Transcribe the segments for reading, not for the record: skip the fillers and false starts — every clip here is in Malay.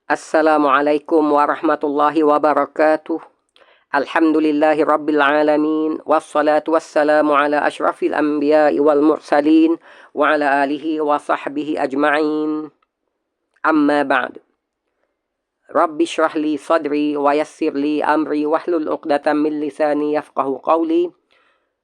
Assalamualaikum warahmatullahi wabarakatuh. Alhamdulillahi rabbil alamin. Wassalatu wassalamu ala ashrafil anbiya'i wal mursalin. Wa ala alihi wa sahbihi ajma'in. Amma ba'd. Rabbi shrah li sadri wa yassir li amri wahlul uqdatan min lisani yafqahu qawli.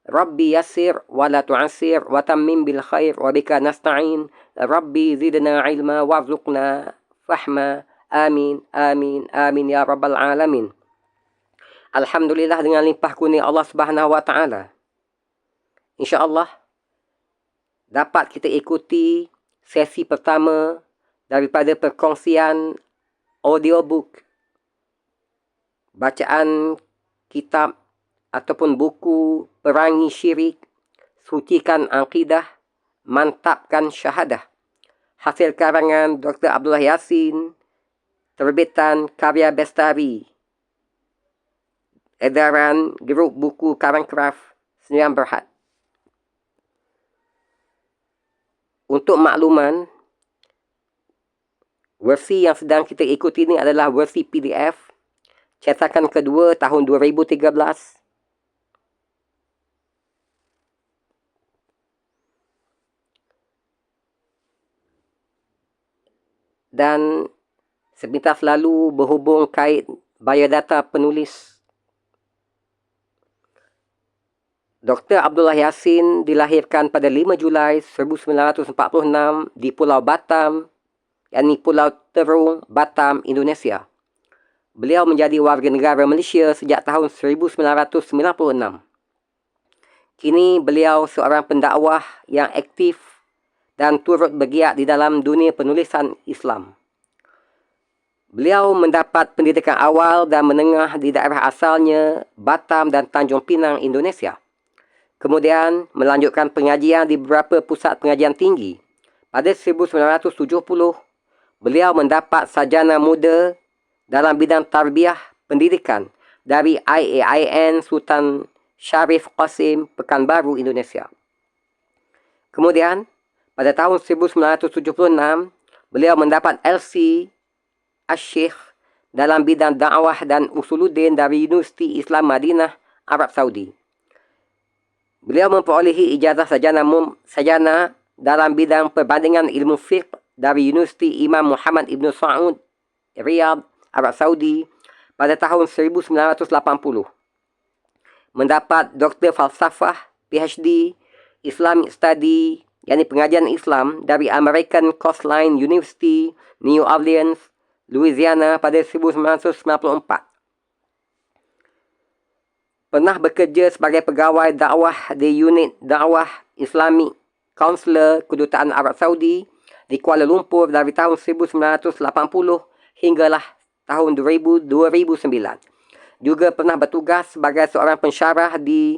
Rabbi yassir wa la tu'assir wa tammim bil khair wa bika nasta'in. Rabbi zidna ilma warzuqna fahma. Amin, amin, amin ya rabbal alamin. Alhamdulillah, dengan limpah kurnia Allah Subhanahu wa taala, insya-Allah dapat kita ikuti sesi pertama daripada perkongsian audiobook bacaan kitab ataupun buku Perangi Syirik, Sucikan Akidah, Mantapkan Syahadah, hasil karangan Dr. Abdullah Yassin, terbitan Karya Bestari, edaran Grup Buku Karangkraf Sdn Berhad. Untuk makluman, versi yang sedang kita ikuti ini adalah versi PDF, cetakan kedua tahun 2013. Dan sepintas lalu berhubung kait biodata penulis. Dr. Abdullah Yassin dilahirkan pada 5 Julai 1946 di Pulau Batam, yakni Pulau Terung, Batam, Indonesia. Beliau menjadi warga negara Malaysia sejak tahun 1996. Kini beliau seorang pendakwah yang aktif dan turut bergiat di dalam dunia penulisan Islam. Beliau mendapat pendidikan awal dan menengah di daerah asalnya, Batam dan Tanjung Pinang, Indonesia. Kemudian melanjutkan pengajian di beberapa pusat pengajian tinggi. Pada 1970, beliau mendapat sarjana muda dalam bidang tarbiyah pendidikan dari IAIN Sultan Syarif Qasim, Pekanbaru, Indonesia. Kemudian, pada tahun 1976, beliau mendapat LC Asy-Syeikh dalam bidang dakwah dan usuluddin dari Universiti Islam Madinah, Arab Saudi. Beliau memperolehi ijazah sarjana dalam bidang perbandingan ilmu fiqh dari Universiti Imam Muhammad Ibn Saud, Riyadh, Arab Saudi pada tahun 1980. Mendapat Doktor Falsafah PhD Islamic Study, yakni pengajian Islam dari American Coastline University, New Orleans, Louisiana pada 1994. Pernah bekerja sebagai pegawai dakwah di unit dakwah Islamic Counselor Kedutaan Arab Saudi di Kuala Lumpur dari tahun 1980 hinggalah tahun 2009. Juga pernah bertugas sebagai seorang pensyarah di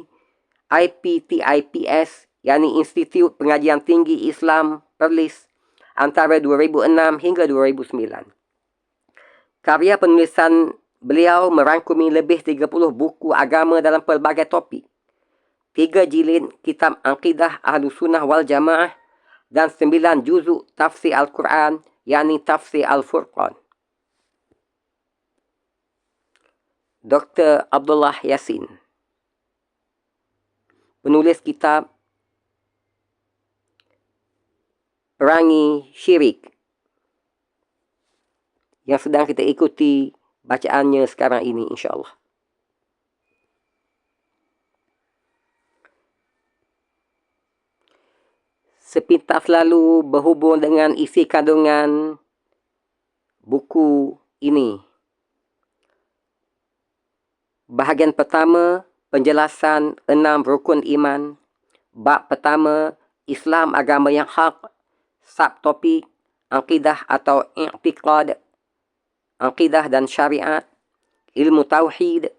IPTIPS, yakni Institut Pengajian Tinggi Islam Perlis, antara 2006 hingga 2009. Karya penulisan beliau merangkumi lebih 30 buku agama dalam pelbagai topik, 3 jilid kitab Aqidah Ahlussunnah wal Jamaah, dan 9 juzuk tafsir Al-Quran, yakni tafsir Al-Furqan. Dr. Abdullah Yassin, penulis kitab Perangi Syirik, yang sedang kita ikuti bacaannya sekarang ini, insya-Allah. Sepintas lalu berhubung dengan isi kandungan buku ini. Bahagian pertama, penjelasan 6 rukun iman. Bab pertama, Islam agama yang hak. Subtopik, akidah atau i'tiqad, akidah dan syariat, ilmu tauhid,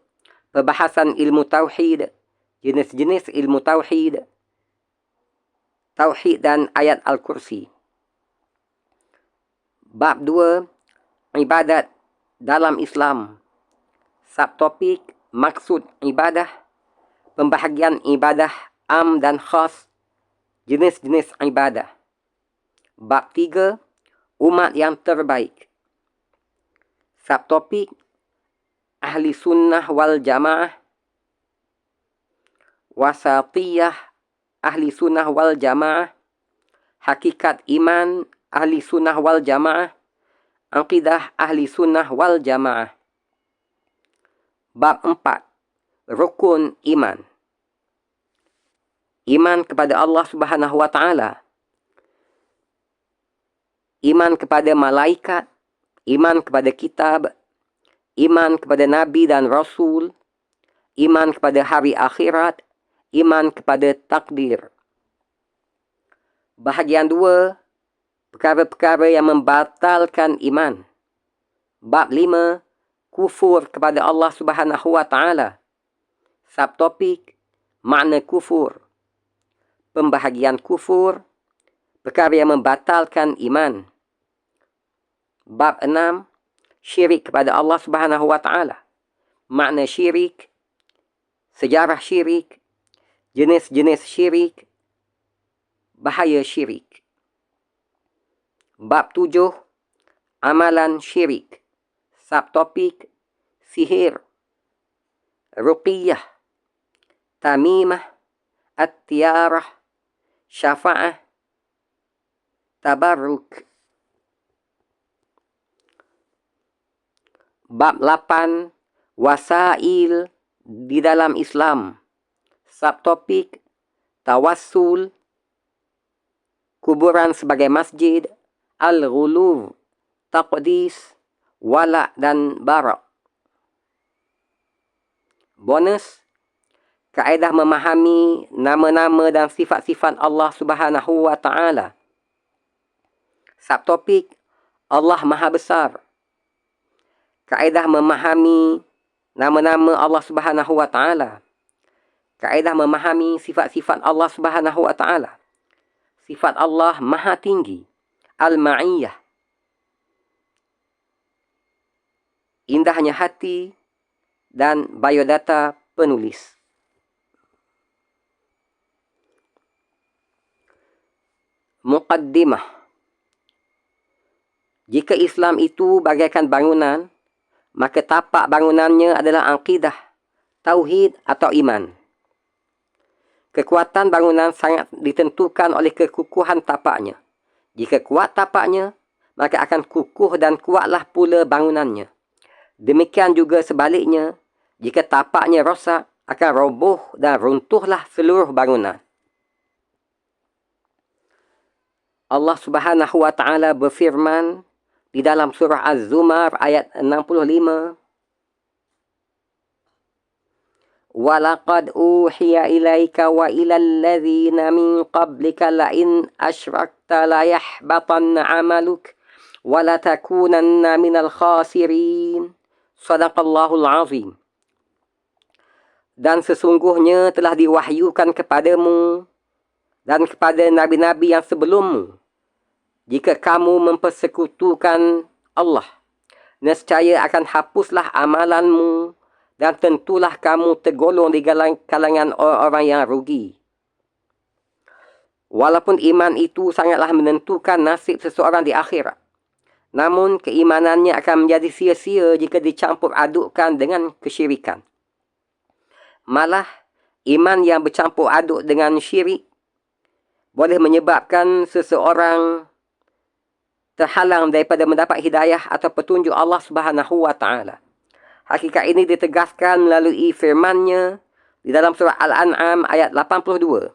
perbahasan ilmu tauhid, jenis-jenis ilmu tauhid, tauhid dan ayat Al-Kursi. Bab 2, ibadat dalam Islam. Subtopik, maksud ibadah, pembahagian ibadah am dan khas, jenis-jenis ibadah. Bab 3, umat yang terbaik. Subtopik Ahli Sunnah wal Jamaah, Wasatiyah Ahli Sunnah wal Jamaah, Hakikat Iman Ahli Sunnah wal Jamaah, Aqidah Ahli Sunnah wal Jamaah. Bab 4. Rukun Iman. Iman kepada Allah Subhanahu wa Ta'ala, iman kepada malaikat, iman kepada kitab, iman kepada Nabi dan Rasul, iman kepada hari akhirat, iman kepada takdir. Bahagian 2. Perkara-perkara yang membatalkan iman. Bab 5. Kufur kepada Allah Subhanahu wa Ta'ala. Subtopik Makna kufur. Pembahagian kufur, perkara yang membatalkan iman. Bab 6. Syirik kepada Allah Subhanahu wa Ta'ala. Makna syirik, sejarah syirik, jenis-jenis syirik, bahaya syirik. Bab 7. Amalan syirik. Subtopik sihir, ruqiyah, tamimah, at-tiarah, syafa'ah, tabarruk. Bab 8. Wasail di dalam Islam. Subtopik tawassul, kuburan sebagai masjid, al-ghuluw, taqdis, wala' dan bara'. Bonus, kaedah memahami nama-nama dan sifat-sifat Allah Subhanahu wa Ta'ala. Subtopik Allah Maha Besar. Kaedah memahami nama-nama Allah Subhanahu wa Ta'ala. Kaedah memahami sifat-sifat Allah Subhanahu wa Ta'ala. Sifat Allah Maha Tinggi. Al-Ma'iyah. Indahnya hati dan biodata penulis. Muqaddimah. Jika Islam itu bagaikan bangunan, maka tapak bangunannya adalah akidah, tauhid atau iman. Kekuatan bangunan sangat ditentukan oleh kekukuhan tapaknya. Jika kuat tapaknya, maka akan kukuh dan kuatlah pula bangunannya. Demikian juga sebaliknya, jika tapaknya rosak, akan roboh dan runtuhlah seluruh bangunan. Allah Subhanahu wa Ta'ala berfirman di dalam surah Az-Zumar ayat 65. وَلَقَدْ أُوحِيَ إِلَيْكَ وَإِلَى الَّذِينَ مِنْ قَبْلِكَ لَئِنْ أَشْرَكْتَ لَيَحْبَطَنَّ عَمَلُكَ وَلَتَكُونَنَّ مِنَ الْخَاسِرِينَ. Sadaqallahul Azim. Dan sesungguhnya telah diwahyukan kepadamu dan kepada nabi-nabi yang sebelummu, jika kamu mempersekutukan Allah, nescaya akan hapuslah amalanmu dan tentulah kamu tergolong di kalangan orang-orang yang rugi. Walaupun iman itu sangatlah menentukan nasib seseorang di akhirat, namun keimanannya akan menjadi sia-sia jika dicampur adukkan dengan kesyirikan. Malah, iman yang bercampur aduk dengan syirik boleh menyebabkan seseorang terhalang daripada mendapat hidayah atau petunjuk Allah Subhanahu wa Ta'ala. Hakikat ini ditegaskan melalui firman-Nya di dalam surah Al-An'am ayat 82.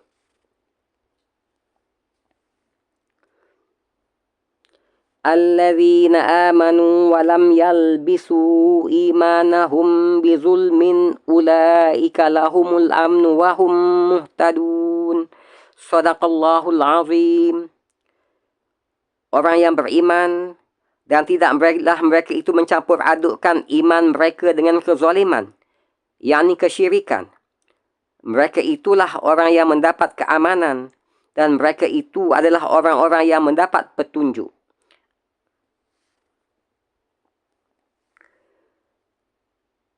Alladzina amanu wa lam yalbisu imanahum bizulmin ulaika lahumul amnu wa hum muhtadun. Sadaqallahul Azim. Orang yang beriman dan tidak mereka itu mencampur adukkan iman mereka dengan kezaliman, yakni kesyirikan. Mereka itulah orang yang mendapat keamanan dan mereka itu adalah orang-orang yang mendapat petunjuk.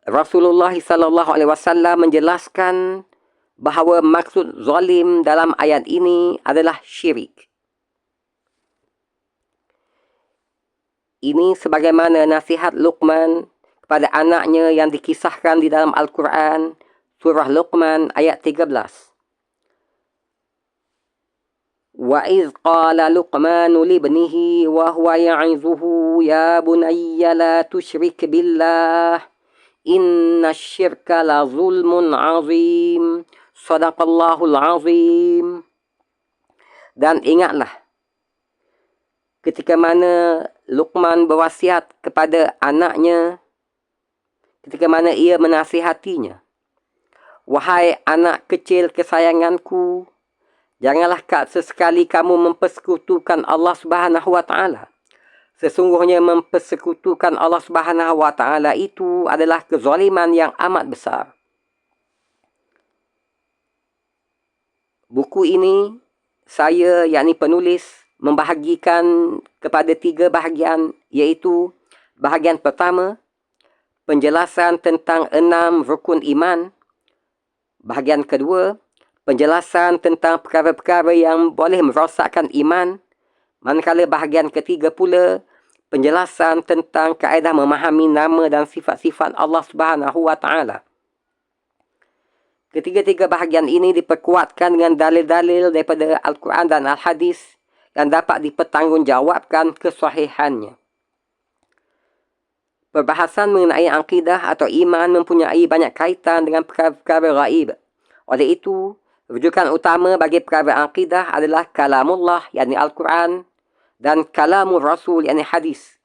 Rasulullah SAW menjelaskan bahawa maksud zalim dalam ayat ini adalah syirik. Ini sebagaimana nasihat Luqman kepada anaknya yang dikisahkan di dalam Al-Quran, surah Luqman ayat 13. وَإِذْ قَالَ لُقْمَانُ لِابْنِهِ وَهُوَ يَعِظُهُ يَا بُنَيَّ لَا تُشْرِكْ بِاللَّهِ إِنَّ الشِّرْكَ لَظُلْمٌ عَظِيمٌ صَدَقَ اللَّهُ الْعَظِيمُ. Dan ingatlah ketika mana Luqman berwasiat kepada anaknya, ketika mana ia menasihatinya, wahai anak kecil kesayanganku, janganlah sesekali kamu mempersekutukan Allah Subhanahu wa Ta'ala. Sesungguhnya mempersekutukan Allah Subhanahu wa Ta'ala itu adalah kezaliman yang amat besar. Buku ini saya, yakni penulis, membahagikan kepada 3 bahagian, iaitu bahagian pertama, penjelasan tentang 6 rukun iman. Bahagian kedua, penjelasan tentang perkara-perkara yang boleh merosakkan iman. Manakala bahagian ketiga pula, penjelasan tentang kaedah memahami nama dan sifat-sifat Allah Subhanahu wa Ta'ala. Ketiga-tiga bahagian ini diperkuatkan dengan dalil-dalil daripada Al-Quran dan Al-Hadis yang dapat dipertanggungjawabkan kesahihannya. Perbahasan mengenai akidah atau iman mempunyai banyak kaitan dengan perkara-perkara gaib. Oleh itu, rujukan utama bagi perkara akidah adalah kalamullah, yakni Al-Quran, dan kalamul Rasul, yakni hadis.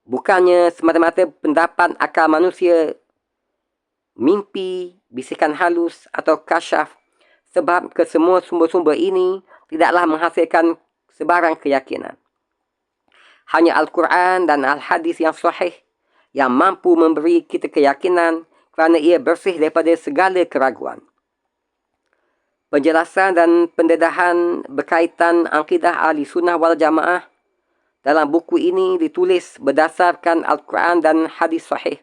Bukannya semata-mata pendapat akal manusia, mimpi, bisikan halus atau kasyaf, sebab kesemua sumber-sumber ini tidaklah menghasilkan sebarang keyakinan. Hanya Al-Quran dan Al-Hadis yang sahih yang mampu memberi kita keyakinan kerana ia bersih daripada segala keraguan. Penjelasan dan pendedahan berkaitan akidah ahli sunnah wal jamaah dalam buku ini ditulis berdasarkan Al-Quran dan hadis sahih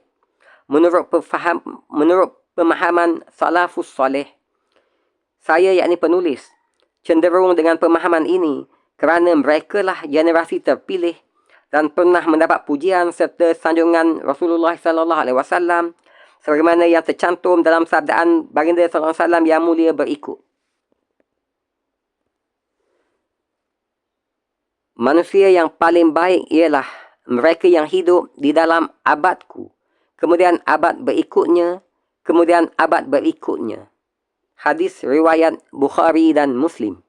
menurut pemahaman salafus salih. Saya, yakni penulis, cenderung dengan pemahaman ini kerana mereka lah generasi terpilih dan pernah mendapat pujian serta sanjungan Rasulullah SAW sebagaimana yang tercantum dalam sabdaan baginda SAW yang mulia berikut. Manusia yang paling baik ialah mereka yang hidup di dalam abadku, kemudian abad berikutnya, kemudian abad berikutnya. Hadis riwayat Bukhari dan Muslim.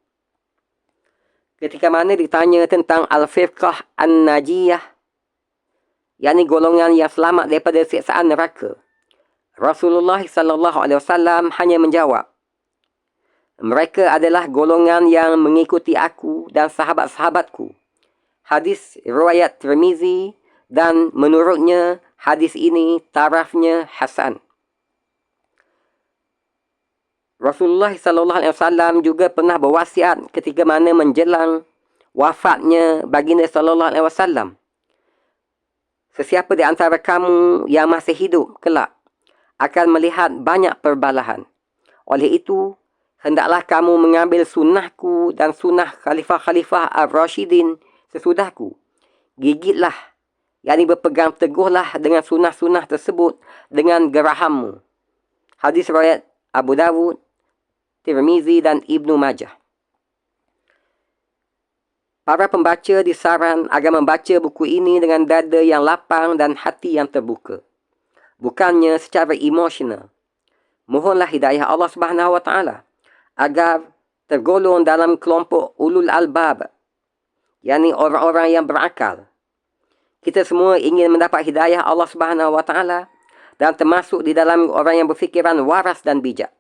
Ketika mana ditanya tentang Al-Firqah An-Najiyah, yakni golongan yang selamat daripada siksaan neraka, Rasulullah SAW hanya menjawab, mereka adalah golongan yang mengikuti aku dan sahabat-sahabatku. Hadis riwayat Tirmizi, dan menurutnya hadis ini tarafnya hasan. Rasulullah SAW juga pernah berwasiat ketika mana menjelang wafatnya baginda SAW. Sesiapa di antara kamu yang masih hidup kelak akan melihat banyak perbalahan. Oleh itu, hendaklah kamu mengambil sunnahku dan sunnah khalifah-khalifah Ar-Rashidin sesudahku. Gigitlah, yakni berpegang teguhlah dengan sunnah-sunnah tersebut dengan gerahammu. Hadis riwayat Abu Dawud, Tirmizi dan Ibnu Majah. Para pembaca disaran agar membaca buku ini dengan dada yang lapang dan hati yang terbuka, bukannya secara emosional. Mohonlah hidayah Allah Subhanahu wa Ta'ala agar tergolong dalam kelompok ulul albab, yakni orang-orang yang berakal. Kita semua ingin mendapat hidayah Allah Subhanahu wa Ta'ala dan termasuk di dalam orang yang berfikiran waras dan bijak.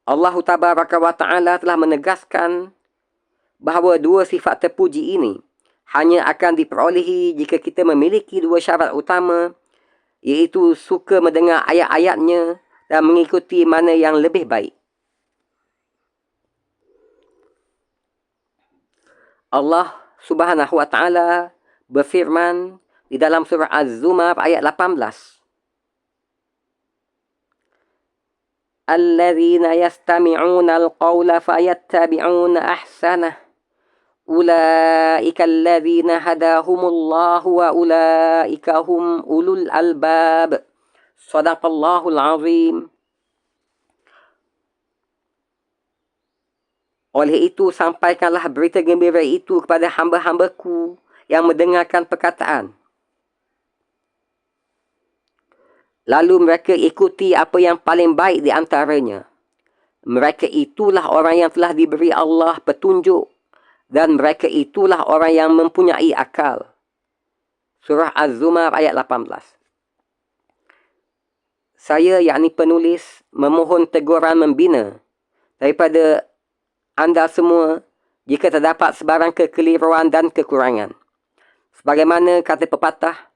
Allah Tabaraka wa Ta'ala telah menegaskan bahawa 2 sifat terpuji ini hanya akan diperolehi jika kita memiliki 2 syarat utama, iaitu suka mendengar ayat-ayatnya dan mengikuti mana yang lebih baik. Allah Subhanahu wa Ta'ala berfirman di dalam surah Az-Zumar ayat 18. الذين يستمعون القول فيتبعون أحسنه Ulaika alladzina hadahumullahu wa ulaika hum ulul albab. Sadaqallahul azim. Oleh itu, sampaikanlah berita gembira itu kepada hamba-hambaku yang mendengarkan perkataan. Lalu mereka ikuti apa yang paling baik di antaranya. Mereka itulah orang yang telah diberi Allah petunjuk, dan mereka itulah orang yang mempunyai akal. Surah Az-Zumar ayat 18. Saya, yakni penulis, memohon teguran membina daripada anda semua jika terdapat sebarang kekeliruan dan kekurangan. Sebagaimana kata pepatah,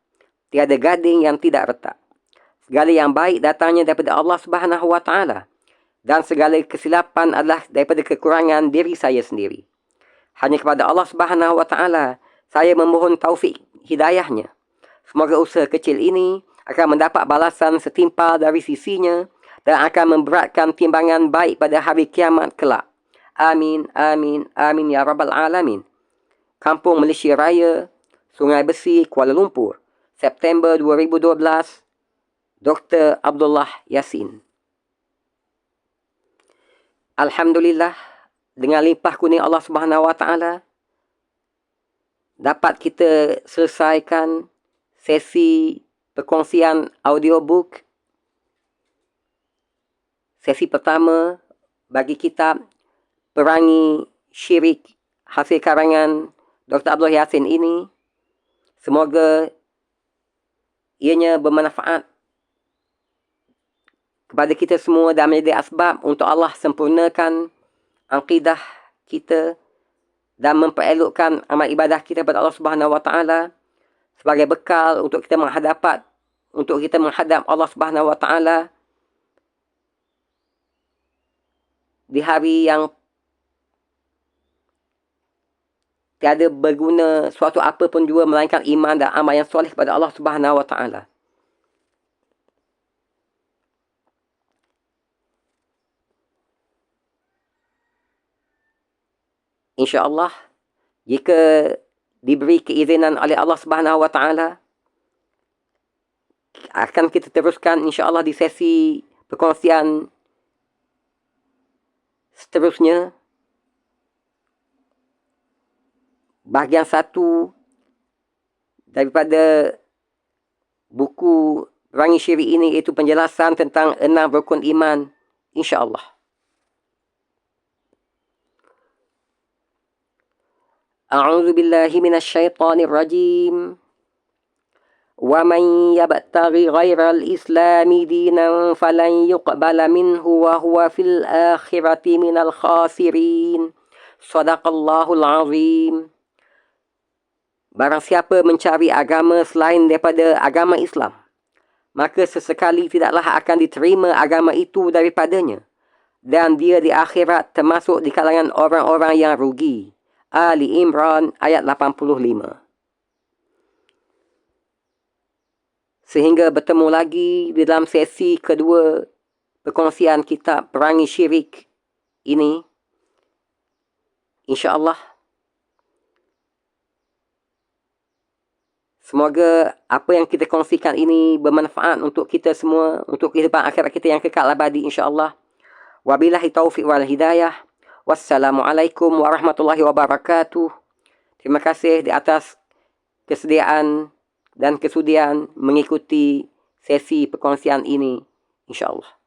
tiada gading yang tidak retak. Segala yang baik datangnya daripada Allah Subhanahu wa Ta'ala, dan segala kesilapan adalah daripada kekurangan diri saya sendiri. Hanya kepada Allah Subhanahu wa Ta'ala saya memohon taufik hidayahnya. Semoga usaha kecil ini akan mendapat balasan setimpal dari sisinya dan akan memberatkan timbangan baik pada hari kiamat kelak. Amin, amin, amin ya Rabbal Alamin. Kampung Malaysia Raya, Sungai Besi, Kuala Lumpur, September 2012. Dr. Abdullah Yassin. Alhamdulillah, dengan limpah kurnia Allah Subhanahu wa Ta'ala, dapat kita selesaikan sesi perkongsian audiobook. Sesi pertama bagi kitab Perangi Syirik hasil karangan Dr. Abdullah Yassin ini. Semoga ianya bermanfaat kepada kita semua dan menjadi asbab untuk Allah sempurnakan akidah kita dan memperelokkan amal ibadah kita kepada Allah Subhanahu wa Ta'ala sebagai bekal untuk kita menghadap Allah Subhanahu wa Ta'ala di hari yang tiada berguna suatu apa pun juga melainkan iman dan amal yang soleh kepada Allah Subhanahu wa Ta'ala. InsyaAllah, jika diberi keizinan oleh Allah Subhanahu wa Ta'ala, akan kita teruskan insyaAllah di sesi perkongsian seterusnya. Bahagian 1 daripada buku Perangi Syirik ini, iaitu penjelasan tentang 6 rukun iman, insyaAllah. A'udzu billahi minasyaitonir rajim. Wa man yabtaghi ghairal islami dinan falan yuqbala minhu wa huwa fil akhirati minal khasirin. Shadaqallahul azim. Barang siapa mencari agama selain daripada agama Islam, maka sesekali tidaklah akan diterima agama itu daripadanya, dan dia di akhirat termasuk di kalangan orang-orang yang rugi. Ali Imran ayat 85. Sehingga bertemu lagi di dalam sesi kedua perkongsian kitab Perangi Syirik ini, insyaAllah. Semoga apa yang kita kongsikan ini bermanfaat untuk kita semua, untuk kehidupan akhirat kita yang kekal abadi, insyaAllah. Wabillahi taufiq wal hidayah. Wassalamualaikum warahmatullahi wabarakatuh. Terima kasih di atas kesediaan dan kesudian mengikuti sesi perkongsian ini, insyaAllah.